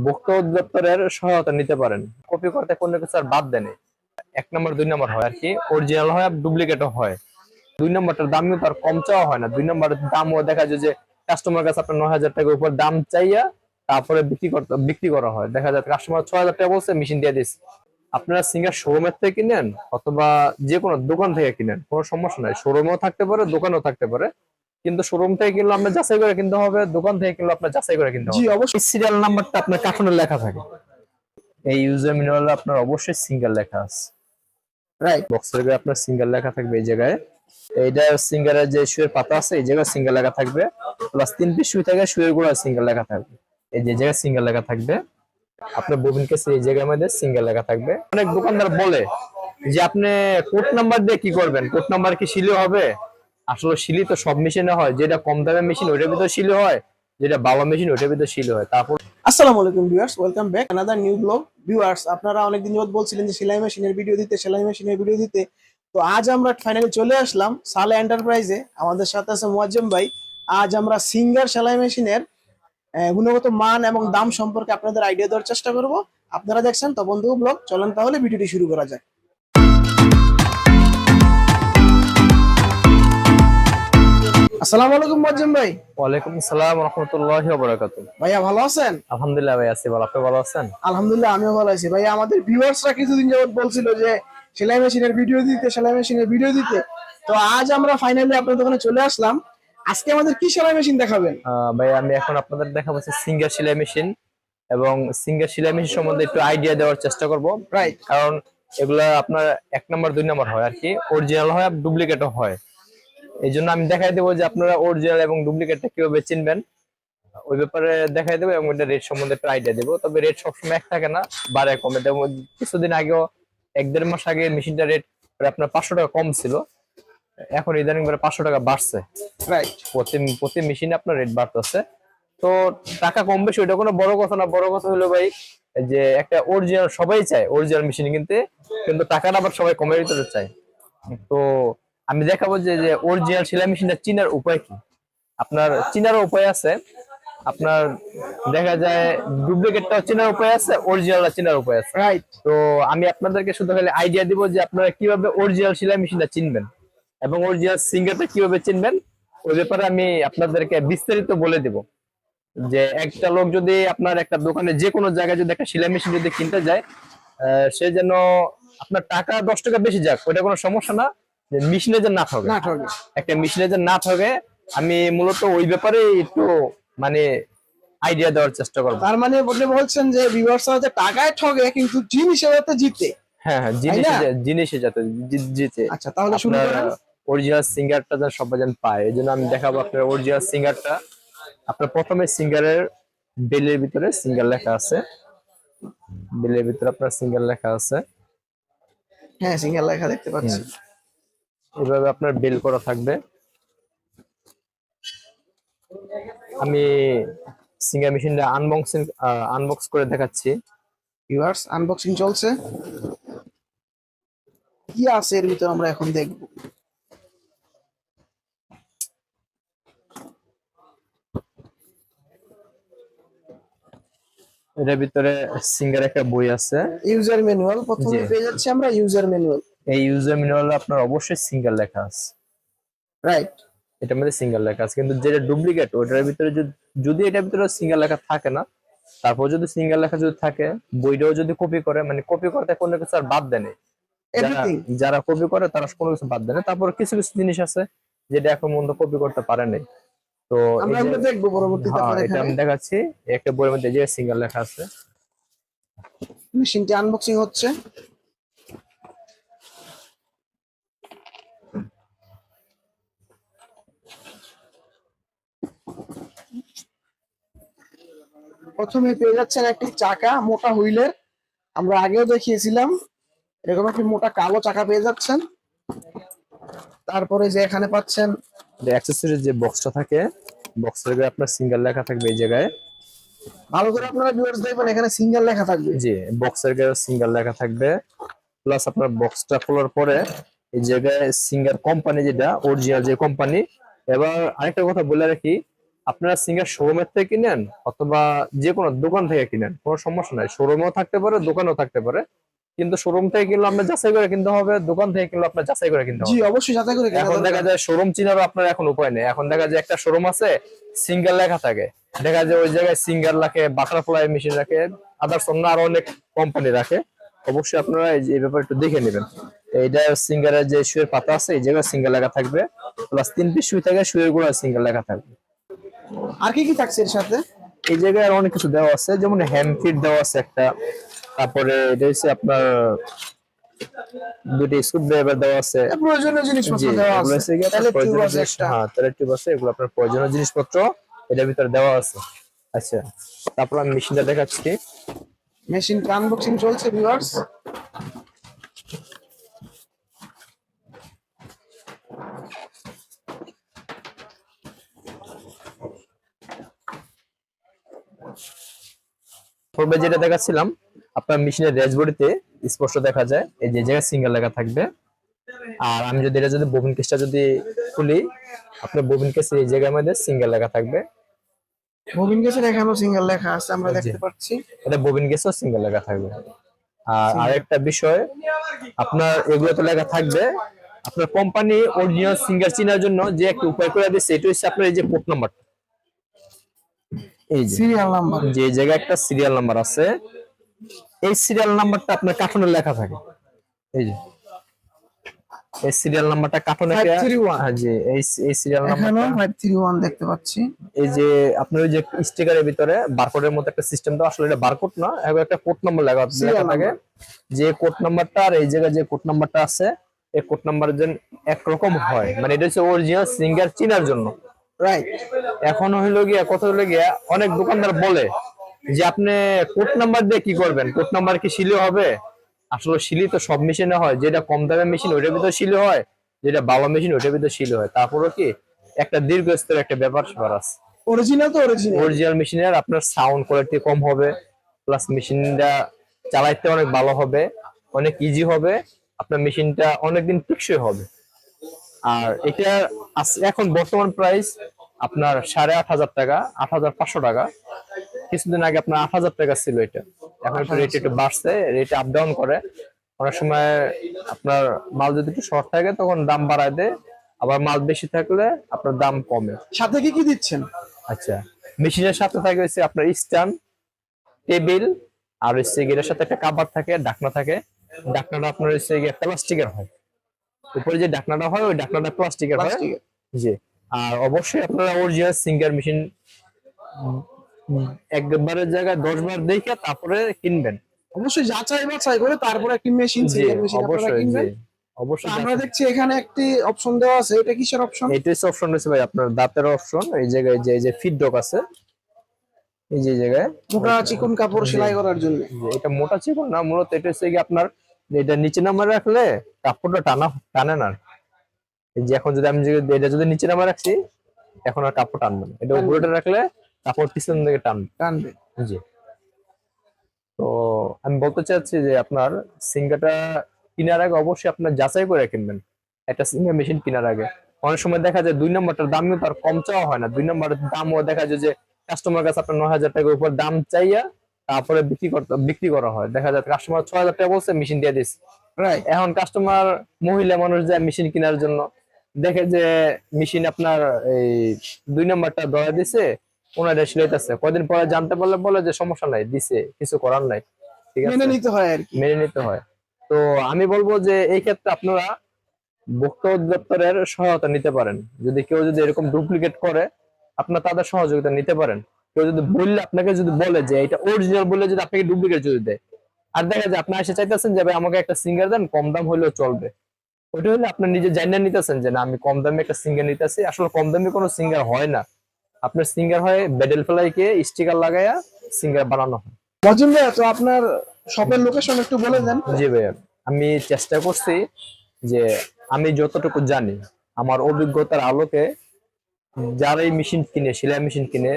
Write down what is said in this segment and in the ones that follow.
ভোক্তা অধিদপ্তরের সহায়তা নিতে পারেন। কপি করতে কোনো কিছু আর বাদ দেন। 1 নম্বর 2 নম্বর হয় আর কি, অরিজিনাল হয় আর ডুপ্লিকেটও হয়। 2 নম্বরটার দাম কিন্তু আর কম চাওয়া হয় না। 2 নম্বরের দামও দেখা যায় যে কাস্টমার কাছে আপনার 9,000 টাকার উপর দাম চাইয়া তারপরে বিক্রি করা হয়। দেখা যায় কাস্টমার 6,000 টাকা বলছে, মেশিন দিয়ে দিচ্ছে। আপনারা সিঙ্গার শোরুমের থেকে কিনেন অথবা যে কোনো দোকান থেকে কিনেন, কোনো সমস্যা নাই। শোরুমেও থাকতে পারে, দোকানেও থাকতে পারে, কিন্তু শোরুম থেকে কিনলে আপনার যাচাই করে কিনতে হবে, দোকান থেকে কিনলে আপনার যাচাই করে কিনতে জি হবে। অবশ্যই। সিরিয়াল নাম্বারটা আপনার কার্টুনে লেখা থাকে। এই ইউজার ম্যানুয়ালে আপনার অবশ্যই সিঙ্গেল লেখা আছে। রাইট। বক্সের গায়ে আপনার সিঙ্গেল লেখা থাকবে এই জায়গায়। এইটা সিঙ্গারের যে শুয়ের পাতা আছে এই জায়গায় সিঙ্গেল লেখা থাকবে, প্লাস 3 পিস শুয়ে থাকে শুয়ের গুলো সিঙ্গেল লেখা থাকবে। এই যে জায়গায় সিঙ্গেল লেখা থাকবে। আপনার ববিন কেসে এই জায়গার মধ্যে সিঙ্গেল লেখা থাকবে। অনেক দোকানদার বলে যে আপনি কোড নাম্বার দিয়ে কি করবেন, কোড নাম্বার কি সিলি হবে? আসলে সিলি তো সব মেশিনে হয়, যেটা কম দামের মেশিন ওইটার ভিতরে সিলি হয়, যেটা ভালো মেশিন ওইটার ভিতরে সিলি হয়। তারপর আসসালামু আলাইকুম viewers, welcome back another new blog. Viewers, আপনারা অনেকদিন যাবত বলছিলেন যে সেলাই মেশিনের ভিডিও দিতে। তো আজ আমরা ফাইনালি চলে আসলাম সালে এন্টারপ্রাইজে। আমাদের সাথে আছে মুয়াজ্জম ভাই। আজ আমরা সিঙ্গার সেলাই মেশিনের গুণগত মান এবং দাম সম্পর্কে আপনাদের আইডিয়া দেওয়ার চেষ্টা করব। আপনারা দেখছেন তপন ব্লগ। চলেন তাহলে ভিডিওটি শুরু করা যাক। আসসালামু আলাইকুম মুয়াজ্জম ভাই। ওয়ালাইকুম আসসালাম ওয়া রাহমাতুল্লাহি ওয়া বারাকাতুহু। ভাইয়া ভালো আছেন? আলহামদুলিল্লাহ ভাই আছি ভালো, আপনি ভালো আছেন? আলহামদুলিল্লাহ আমিও ভালো আছি। ভাইয়া আমাদের ভিউয়ার্সরা কিছুদিন যাবত বলছিল যে সেলাই মেশিনের ভিডিও দিতে। তো আজ আমরা ফাইনালি আপনাদের দোকানে চলে আসলাম। আজকে আমাদের কি সেলাই মেশিন দেখাবেন? ভাই আমি এখন আপনাদের দেখাবো সিঙ্গার সেলাই মেশিন, এবং সিঙ্গার সেলাই মেশিন সম্বন্ধে একটু আইডিয়া দেওয়ার চেষ্টা করব। রাইট। কারণ এগুলা আপনার 1 নম্বর 2 নম্বর হয় আর কি, অরিজিনাল হয় আর ডুপ্লিকেটও হয়। এই জন্য আমি দেখাই দেবো যে আপনারা অরিজিনাল এবং ডুপ্লিকেটটা কিভাবে চিনবেন ওই ব্যাপারে দেখাই দেবো, এবং এটা রেট সম্বন্ধে একটু আইডিয়া দেবো। তবে রেট সবসময় এক থাকে না, বাড়ে কমে। যেমন কিছুদিন আগেও 1-1.5 মাস আগে মেশিনটা রেট আপনার 500 টাকা কম ছিল, এখন ইদানিং 500 টাকা বাড়ছে। রাইট। প্রতি মেশিনে আপনার রেট বাড়তেছে। তো টাকা কম বেশি ওইটা কোনো বড় কথা না। বড় কথা হলো ভাই যে একটা অরিজিনাল সবাই চায় অরিজিনাল মেশিন কিনতে, কিন্তু টাকাটা আবার সবাই কমের ভিতরে চায়। তো আমি দেখাবো যে অরিজিনাল সেলাই মেশিনটা চিনার উপায় কি। আপনার চিনার উপায় আছে, আপনার দেখা যায় ডুপ্লিকেটটা চেনার উপায় আছে, অরিজিনালটা চেনার উপায় আছে। রাইট। তো আমি আপনাদেরকে শুধু খালি আইডিয়া দিব যে আপনারা কিভাবে অরিজিনাল সেলাই মেশিনটা চিনবেন এবং অরিজিনাল সিঙ্গারটা কিভাবে চিনবেন ওই ব্যাপারে আমি আপনাদেরকে বিস্তারিত বলে দিব। যে একটা লোক যদি আপনার একটা দোকানে যে কোনো জায়গায় যদি একটা সেলাই মেশিন যদি কিনতে যায়, সে যেন আপনার টাকা 10 টাকা বেশি যাক ওটা কোনো সমস্যা না, যে মেশিনে যে না ঠকে, একটা মেশিনে যে না ঠকে। আমি মূলত ওই ব্যাপারে একটু মানে আইডিয়া দেওয়ার চেষ্টা করবো। তার মানে আপনি বলছেন যে ভিউয়ার্সরা যে টাকায় ঠগে কিন্তু জিনিসে যাতে জিতে। হ্যাঁ হ্যাঁ, জিনিসে যাতে জিতে। আচ্ছা তাহলে শুরু করেন। অরিজিনাল সিঙ্গারটা যেন সবাই যেন পায়, এই জন্য আমি দেখাবো আপনার অরিজিনাল সিঙ্গারটা। আপনার প্রথমে সিঙ্গারের বেলের ভিতরে সিঙ্গার লেখা আছে, বেলের ভিতরে আপনার সিঙ্গার লেখা আছে। হ্যাঁ সিঙ্গেল লেখা দেখতে পাচ্ছি। এভাবে আপনার বেল করা থাকবে। আমি সিঙ্গার মেশিনটা আনবক্স করে দেখাচ্ছি। ভিউয়ার্স আনবক্সিং চলছে। কি আছে এর ভিতরে আমরা এখন দেখব। এটার ভিতরে সিঙ্গার একটা বই আছে, ইউজার ম্যানুয়াল। প্রথমে পেয়ে যাচ্ছি আমরা ইউজার ম্যানুয়াল। এই ইউজার ম্যানুয়ালে আপনার অবশ্যই সিঙ্গার লেখা আছে। রাইট। এটার মধ্যে সিঙ্গার লেখা আছে, কিন্তু যেটা ডুপ্লিকেট ওটার ভিতরে যদি এটার ভিতরে সিঙ্গার লেখা থাকে না, তারপর যদি সিঙ্গার লেখা যদি থাকে, বইটাও যদি কপি করে, মানে কপি করতে কোনো কিছু আর বাদ দেয় না। যারা কপি করে তারা কোনো কিছু বাদ দেয় না। তারপর কিছু কিছু জিনিস আছে যেটা এখন পর্যন্ত কপি করতে পারে নাই। তো আমরা দেখবো পরবর্তীতে। এটা আমি দেখাচ্ছি। একটা বইয়ের মধ্যে যে সিঙ্গার লেখা আছে। মেশিনটি আনবক্সিং হচ্ছে। প্রথমে পেয়ে যাচ্ছেন একটি চাকা মোটা হুইলের। আমরা আগেও দেখিয়েছিলাম এরকম একটি মোটা কালো চাকা পেয়ে যাচ্ছেন। তারপরে যে এখানে পাচ্ছেন যে অ্যাকসেসরিজ যে বক্সটা থাকে, বক্সের গায়ে আপনার সিঙ্গার লেখা থাকবে এই জায়গায়। ভালো করে আপনারা ভিউয়ার্স দেখবেন, এখানে সিঙ্গেল লেখা থাকবে। জি, বক্সের গায়ে সিঙ্গার লেখা থাকবে। প্লাস আপনার বক্সটা খোলার পরে এই জায়গায় সিঙ্গার কোম্পানি, যেটা অরিজিনাল যে কোম্পানি। এবার আরেকটা কথা বলে রাখি, আপনারা সিঙ্গার শোরুমের থেকে কিনেন অথবা যে কোনো দোকান থেকে কিনেন, কোনো সমস্যা নাই। শোরুমেও থাকতে পারে, দোকানেও থাকতে পারে, কিন্তু শোরুম থেকে কিনলে আপনার যাচাই করে কিনতে হবে, দোকান থেকে কিনলে আপনার যাচাই করে কিনতে জি হবে। অবশ্যই যাচাই করে কেনা এখন দেখা দরকার। যায় শোরুম চিনারও আপনার এখন উপায় নেই। এখন দেখা যায় একটা শোরুম আছে, সিঙ্গার লেখা থাকে, দেখা যায় ওই জায়গায় সিঙ্গার রাখে, বাটারফ্লাই মেশিন রাখে, আদার্স অন্য আরো অনেক কোম্পানি রাখে। অবশ্যই আপনারা এই ব্যাপারে একটু দেখে নেবেন। এইটা সিঙ্গারের যে শুয়ের পাতা আছে এই জায়গায় সিঙ্গার লেখা থাকবে, প্লাস 3 পিস শুয়ে থাকে, শুয়ের গোড়ায় সিঙ্গার লেখা থাকবে। আর কি কি থাকছে এর সাথে? এই জায়গায় আর অনেক কিছু দেওয়া আছে, যেমন হ্যান্ড ফিট দেওয়া আছে একটা, তারপরে এটা হচ্ছে আপনার দুটি স্ক্রু ড্রাইভার দেওয়া আছে। প্রয়োজনীয় জিনিসপত্র জি, দেওয়া এগুলো আছে, হচ্ছে গিয়ে আপনার তেলের টিউব প্রয়োজনীয় আছে জিনিস। একটা। হ্যাঁ, তেলের টিউব আছে, এগুলো আপনার প্রয়োজনীয় জিনিসপত্র এটার ভিতরে দেওয়া আছে। আচ্ছা, তারপর আমি মেশিনটা দেখাচ্ছি। মেশিন আনবক্সিং চলছে ভিউয়ার্স। পূর্বে যেটা দেখাচ্ছিলাম, আপনার মেশিনের ড্যাশবোর্ডে স্পষ্ট দেখা যায় এই যে জায়গায় সিঙ্গেল লেখা থাকবে। আর আমি যদি এটা যদি ববিন কেসটা যদি খুলি, আপনার ববিন কেসে এই জায়গার মধ্যে সিঙ্গেল লেখা থাকবে। ববিন কেসের এখানেও সিঙ্গেল লেখা আছে, আমরা জি, দেখতে পাচ্ছি। এটা ববিন কেসও সিঙ্গেল লেখা থাকবে। আর সিঙ্গেল। আরেকটা বিষয়, আপনার এগুলো তো লেখা থাকবে, আপনার কোম্পানি অরিজিনাল সিঙ্গার চেনার জন্য যে একটা উপায় করে দিচ্ছে, এটা হচ্ছে আপনার এই যে কোড নাম্বার, এই যে সিরিয়াল নাম্বার। যে জায়গায় একটা সিরিয়াল নাম্বার আছে, এই সিরিয়াল নাম্বারটা আপনার কার্টুনে লেখা থাকে। এই যে এই সিরিয়াল নাম্বারটা কার্টুনে 531। হ্যাঁ জি, এই সিরিয়াল এখানেও নাম্বারটা 531 দেখতে পাচ্ছি। এই যে আপনার ওই যে স্টিকারের ভিতরে বারকোডের মতো একটা সিস্টেম, তো আসলে এটা বারকোড না, একটা কোড নাম্বার লেখা সিরিয়াল থাকে। নাম্বার। যে কোড নাম্বারটা আর এই জায়গায় যে কোড নাম্বারটা আছে, এই কোড নাম্বার যেন একরকম হয়, মানে এটা হচ্ছে অরিজিনাল সিঙ্গার চেনার জন্য। রাইট। এখন হইলো গিয়া কথা হইলো গিয়া অনেক দোকানদার বলে যে আপনি কোড নাম্বার দিয়ে কি করবেন, কোড নাম্বার কি সিলে হবে? আসলে সিলি তো সব মেশিনে হয়, যেটা কম দামের মেশিন ওইটার ভিতরে সিলে হয়, যেটা ভালো মেশিন ওইটার ভিতরে সিলে হয়। তারপরে কি একটা দীর্ঘস্তরের একটা ব্যাপার স্যাপার আছে। অরিজিনাল তো অরিজিনাল। অরিজিনাল মেশিনের আপনার সাউন্ড কোয়ালিটি কম হবে, প্লাস মেশিনটা চালাইতে অনেক ভালো হবে, অনেক ইজি হবে, আপনার মেশিনটা অনেকদিন টেকসই হবে। আর এটা এখন বর্তমান প্রাইস আপনার 8,500 টাকা, 8,500 টাকা। কিছুদিন আগে আপনার 8,000 টাকা ছিল এটা। এখন একটু রেট একটু বাড়ছে, রেট আপ ডাউন করে। অনেক সময় আপনার মাল যদি একটু শর্ট থাকে তখন দাম বাড়ায় দেয়, আবার মাল বেশি থাকলে আপনার দাম কমে। সাথে কি কি দিচ্ছেন? আচ্ছা, মেশিনের সাথে থাকে হচ্ছে আপনার স্ট্যান্ড, টেবিল, আর হচ্ছে এর সাথে একটা কাভার থাকে, ঢাকনা থাকে। ঢাকনাটা আপনার হচ্ছে প্লাস্টিকের হয়, উপরে যে ঢাকনাটা হয় ওই ঢাকনাটা প্লাস্টিকের হয়। প্লাস্টিকের। জি। আর অবশ্যই আপনারা অরিজিনাল সিঙ্গার মেশিন একবারের জায়গায় 10 বার দেখে তারপরে কিনবেন। অবশ্যই যাচাই বাছাই করে তারপর একটি মেশিন, জি, সিঙ্গেল মেশিন আপনারা অবশ্যই। জি, কিনবেন। অবশ্যই। আমরা দেখছি এখানে একটি অপশন দেওয়া আছে, এটা কিসের অপশন? এটা হচ্ছে অপশন রয়েছে ভাই, আপনার দাঁতের অপশন। এই জায়গায় যে এই যে ফিডব্যাক আছে, এই যে জায়গায় মোটা চিকন কাপড় জি, সেলাই করার জন্য। জি, এটা মোটা চিকন না, মূলত এটা হচ্ছে কি আপনার এটা নিচে নামায় রাখলে কাপড়টা টানে না। এই যে এখন যদি আমি এটা যদি নিচে নামায় রাখছি, এখন আর কাপড় টানবে না। এটা টানবে উপরে রাখলে কাপড় পিছন দিকে টানবে। টানবে। জি। তো আমি বলতে চাচ্ছি যে আপনার সিঙ্গাটা কেনার আগে অবশ্যই আপনার যাচাই করে কিনবেন, একটা সিঙ্গার মেশিন কেনার আগে। অনেক সময় দেখা যায় 2 নম্বরটার দাম কিন্তু তার কম চাওয়া হয় না, 2 নম্বরের দামও দেখা যায় যে কাস্টমার কাছে আপনার 9,000 টাকার উপর দাম চাইয়া তারপরে বিক্রি করা হয়। দেখা যায় কাস্টমার 6,000 টাকা বলছে, মেশিন দিয়ে দিচ্ছে। রাইট। এখন কাস্টমার মহিলা মানুষ যায় মেশিন কেনার জন্য, দেখে যে মেশিন আপনার এই 2 নম্বরটা ধরা দিছে, ওনারা সিলাইতেছে, কয়দিন পরে জানতে পারলে বলে যে সমস্যা নাই, দিছে, কিছু করার নাই। ঠিক আছে, মেনে নিতে হয় আর কি। মেনে নিতে হয়। তো আমি বলবো যে এই ক্ষেত্রে আপনারা ভোক্তা অধিদপ্তরের সহায়তা নিতে পারেন। যদি কেউ যদি এরকম ডুপ্লিকেট করে, আপনার তাদের সহযোগিতা নিতে পারেন। কেউ যদি বললে আপনাকে যদি বলে যে এটা অরিজিনাল, বললে যদি আপনাকে ডুপ্লিকেট যদি দেয়, আর দেখা যায় আপনি এসে চাইতেছেন যে ভাই আমাকে একটা সিঙ্গার দেন, কম দাম হলেও চলবে, ওটা হলে আপনার নিজে জানিয়ে নিতেছেন যে না আমি কম দামে একটা সিঙ্গার নিতেছি। আসলে কম দামে কোনো সিঙ্গার হয় না, আপনার সিঙ্গার হয় বেডেল ফ্লাইকে স্টিকার লাগাইয়া সিঙ্গার বানানো হয়। মজিম ভাইয়া, তো আপনার শপের লোকেশন একটু বলে দেন। জি ভাইয়া, আমি চেষ্টা করছি যে আমি যতটুকু জানি আমার অভিজ্ঞতার আলোকে যারা এই মেশিন কিনে, সেলাই মেশিন কিনে,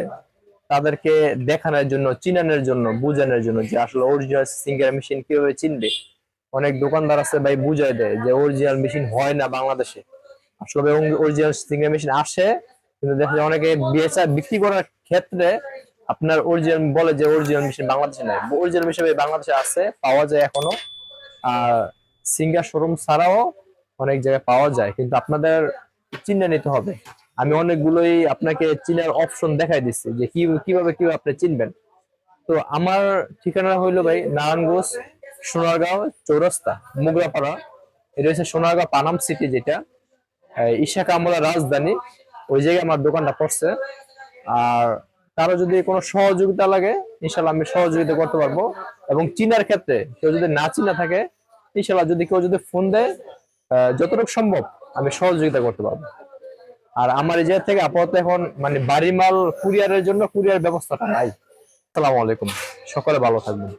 তাদেরকে দেখানোর জন্য, চিনানোর জন্য, বুঝানোর জন্য যে আসলে অরিজিনাল সিঙ্গার মেশিন কিভাবে চিনবে। অনেক দোকানদার আছে ভাই বুঝাই দেয় যে অরিজিনাল মেশিন হয় না বাংলাদেশে। আসলে অরিজিনাল সিঙ্গার মেশিন আসে কিন্তু দেখা যায় অনেকে বেচা বিক্রি করার ক্ষেত্রে আপনার অরিজিনাল বলে যে অরিজিনাল মেশিন বাংলাদেশে নাই, অরিজিনাল মেশিন বাংলাদেশে আছে, পাওয়া যায় এখনো। আর সিঙ্গার শোরুম ছাড়াও অনেক জায়গায় পাওয়া যায়, কিন্তু আপনাদের চিনে নিতে হবে। আমি অনেকগুলোই আপনাকে চিনার অপশন দেখাই দিচ্ছি যে কিভাবে কিভাবে আপনি চিনবেন। তো আমার ঠিকানা হইলো ভাই নারায়ণগঞ্জ সোনারগাঁও চৌরাস্তা মোগরাপাড়া। এটা হচ্ছে সোনারগাঁও পানাম সিটি, যেটা ঈশা কামলা রাজধানী, ওই জায়গায় আমার দোকানটা পড়ছে। আর কারো যদি কোনো সহযোগিতা লাগে ইনশাল্লাহ আমি সহযোগিতা করতে পারবো। এবং চিনার ক্ষেত্রে কেউ যদি না চিনা থাকে ইনশাল্লাহ যদি কেউ যদি ফোন দেয় যতটুকু সম্ভব আমি সহযোগিতা করতে পারবো। আর আমার এই জায়গা থেকে আপাতত এখন মানে বাড়ি মাল কুরিয়ারের জন্য কুরিয়ার ব্যবস্থাটা নাই। আসসালামু আলাইকুম, সকলে ভালো থাকবেন।